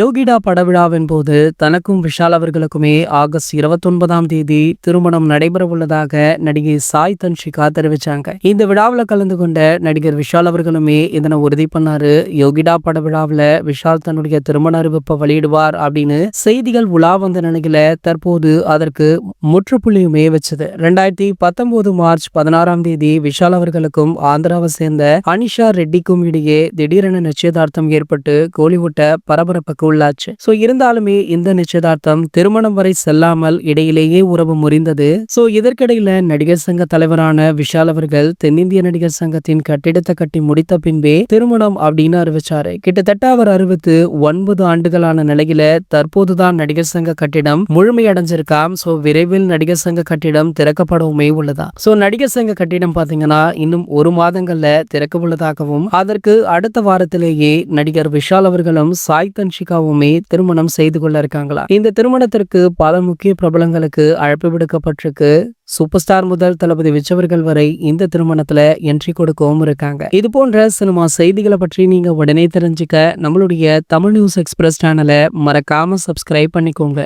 யோகிடா படவிழாவின் போது தனக்கும் விஷால் அவர்களுக்குமே ஆகஸ்ட் 29ஆம் தேதி திருமணம் நடைபெற உள்ளதாக நடிகை சாய் தன்ஷிகா தெரிவிச்சாங்க. இந்த விழாவில் கலந்து கொண்ட நடிகர் விஷால் அவர்களுமே இதனை உறுதி பண்ணாரு. யோகிடா படவிழாவில் விஷால் தன்னுடைய திருமண அறிவிப்பை வெளியிடுவார் அப்படின்னு செய்திகள் உலா வந்த நிலையில தற்போது அதற்கு முற்றுப்புள்ளியுமே வச்சது. 2019 மார்ச் 16ஆம் தேதி விஷால் அவர்களுக்கும் ஆந்திராவை சேர்ந்த அனிஷா ரெட்டிக்கும் இடையே திடீரென நிச்சயதார்த்தம் ஏற்பட்டு கோலிவுட்ட பரபரப்புக்கு உள்ளாச்சு. சோ இருந்தாலுமே இந்த நிச்சயதார்த்தம் திருமணம் வரை செல்லாமல் இடையிலேயே உறவு முறிந்தது. சோ இதற்கிடையில நடிகர் சங்க தலைவரான விஷால் அவர்கள் தென்னிந்திய நடிகர் சங்கத்தின் கட்டிடத்தை கட்டி முடித்த பின்பே திருமணம் அப்படின்னு அறிவிச்சாரு. கிட்டத்தட்ட அவர் அறிவித்து 9 ஆண்டுகளான நிலையில தற்போதுதான் நடிகர் சங்க கட்டிடம் முழுமையடைஞ்சிருக்காம். சோ விரைவில் நடிகர் சங்க கட்டிடம் திறக்கப்படவுமே உள்ளதா. சோ நடிகர் சங்க கட்டிடம் பாத்தீங்கன்னா இன்னும் 1 மாதங்கள்ல திறக்க உள்ளதாகவும் அதற்கு அடுத்த வாரத்திலேயே நடிகர் விஷால் அவர்களும் சாய் தன்ஷிகாவுமே திருமணம் செய்து கொள்ள இருக்காங்களா. இந்த திருமணத்திற்கு பல முக்கிய பிரபலங்களுக்கு அழைப்பு விடுக்கப்பட்டிருக்கு. சூப்பர் ஸ்டார் முதல் தளபதி விஜய் வரை இந்த திருமணத்துல என்ட்ரி கொடுக்கவும் இருக்காங்க. இது போன்ற சினிமா செய்திகளை பற்றி நீங்க உடனே தெரிஞ்சுக்க நம்மளுடைய தமிழ் நியூஸ் எக்ஸ்பிரஸ் சேனலை மறக்காம சப்ஸ்கிரைப் பண்ணிக்கோங்க.